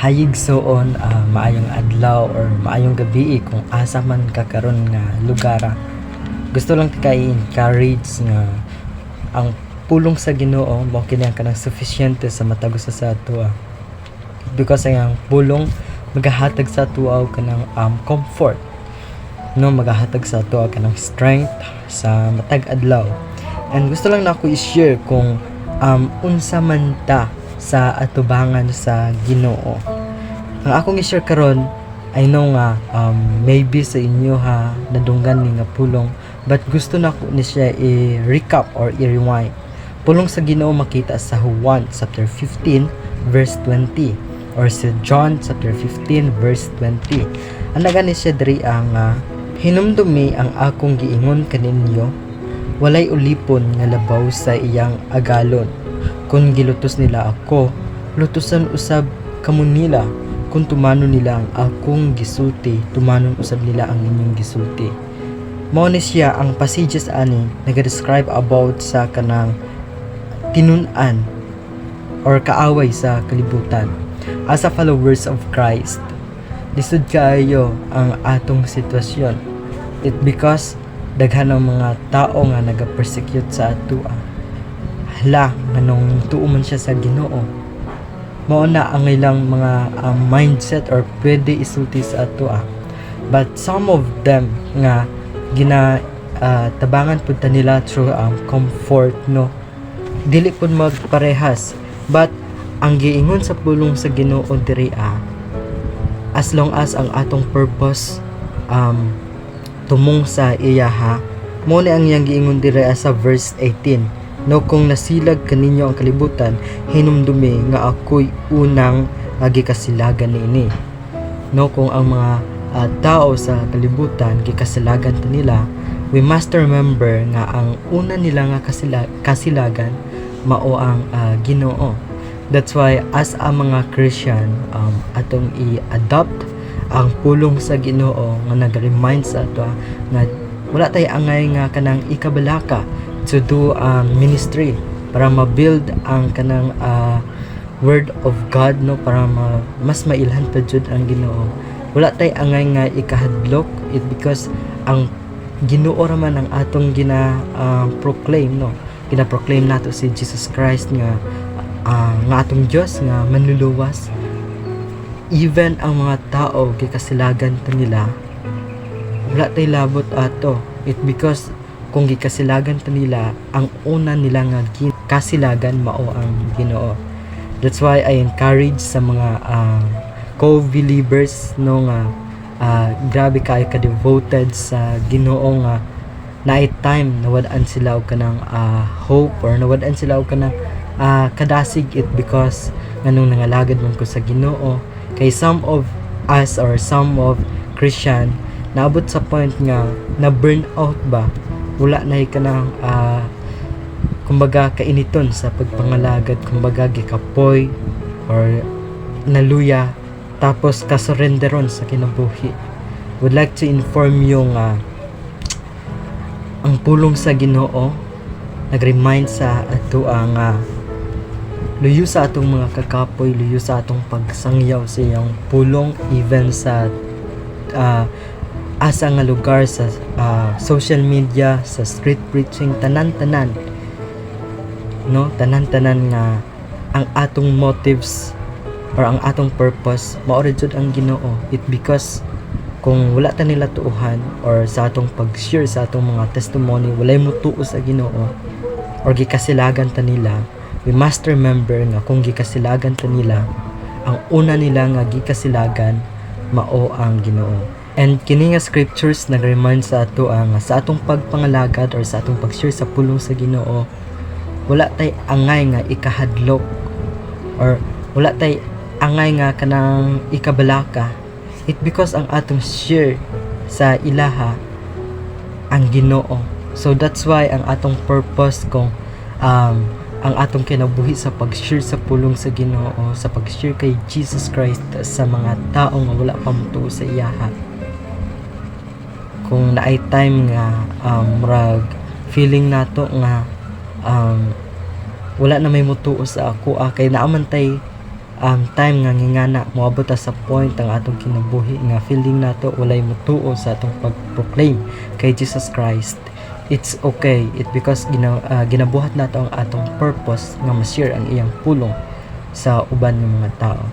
Hayigsoon maayong adlaw or maayong gabi kung asa man ka karon nga lugar. Gusto lang ti encourage nga ang pulong sa Ginoo mao kini ang kanang sufficiente sa matagos sa ato. Because ang pulong magahatag sa ato og kanang comfort, no, magahatag sa ato og kanang strength sa matag adlaw. And gusto lang na ako i-share kung unsa man ta sa atubangan sa Ginoo. Ang akong i-share karon, I know nga maybe sa inyo nadunggan ni nga pulong, but gusto na ko ni siya i-recap or i-rewind. Pulong sa Ginoo makita sa Juan chapter 15 verse 20 or sa John chapter 15 verse 20. Ang nagani siya diri ang hinumdumi ang akong giingon kaninyo, walay ulipon nga labaw sa iyang agalon. Kung gilutos nila ako, lutusan usab kamo nila. Kung tumano nila ang akong gisulti, tumanon usab nila ang inyong gisulti. Mao ni siya ang passages ani naga-describe about sa kanang tinun-an or kaaway sa kalibutan. As a followers of Christ, lisod kaayo ang atong sitwasyon. It because daghan ang mga tao nga naga-persecute sa ato. Hala, nganong tuo man siya sa Ginoo. Mao na ang ilang mga mindset or pwede isulti sa ato. But some of them nga tabangan pud ta nila through comfort, no, dili pud magparehas. But ang giingon sa pulong sa Ginoo diri as long as ang atong purpose tumong sa iya mo ni ang iyang giingon diri sa verse 18. No, kung nasilag kaninyo ang kalibutan, hinumdumi nga ako'y unang gikasilagan niini. No, kung ang mga tao sa kalibutan gikasilagan ta nila, we must remember nga ang una nila nga kasilagan mao ang Ginoo. That's why as a mga Christian, atong i-adopt ang pulong sa Ginoo nga nag-remind sa ato nga wala tay angay nga kanang ikabalaka to do ministry para ma-build ang kanang word of God, no, para mas mailhan pa jud ang Ginoo. Wala tay angay nga ikahadlok it because ang Ginoo ra man ang atong proclaim, no, gina-proclaim nato si Jesus Christ nga atong Dios nga manluluwas. Even ang mga tao gikasilagan ta nila, wala tay labot ato it because kung gikasilagan ta nila, ang una nila nga kasilagan mao ang Ginoo. That's why I encourage sa mga co-believers, no, nga grabe kayo ka-devoted sa Ginoo nga night time nawadaan sila og kanang hope or nawadaan sila og kanang kadasig it because nganong nangalagad man ko sa Ginoo. Kay some of us or some of Christian naabot sa point nga na burn out ba, wala na kanang kumbaga kainiton sa pagpangalagad, kumbaga gikapoy or naluya tapos kasurrenderon sa kinabuhi. Would like to inform you nga ang pulong sa Ginoo nag-remind sa ato ang luyo sa atong mga kakapoy, luyo sa atong pagsangyaw sa iyang pulong even sa asa nga lugar sa social media, sa street preaching, tanan-tanan, no, tanan-tanan nga ang atong motives or ang atong purpose mao jud ang Ginoo. It because kung wala ta nila tuuhan or sa atong pag-share sa atong mga testimony walay mutuo sa Ginoo or gikasilagan ta nila, we must remember nga kung gikasilagan ta nila, ang una nila nga gikasilagan mao ang Ginoo. And kini nga scriptures nag-remind sa ato sa atong pagpangalagad or sa atong pag-share sa pulong sa Ginoo, wala tay angay nga ikahadlok or wala tay angay nga kanang ikabalaka. It because ang atong share sa ilaha ang Ginoo. So that's why ang atong purpose kung ang atong kinabuhi sa pag-share sa pulong sa Ginoo, sa pag-share kay Jesus Christ sa mga tao nga wala pa mutuo sa iyaha. Kung naay time nga murag feeling nato nga wala na may mutuo sa ako kay naaman tay time nga ngingana moabot ta sa point ang atong kinabuhi nga feeling nato walay mutuo sa atong pag-proclaim kay Jesus Christ. It's okay, it because ginabuhat nato ang atong purpose nga ma-share ang iyang pulong sa uban ng mga tao.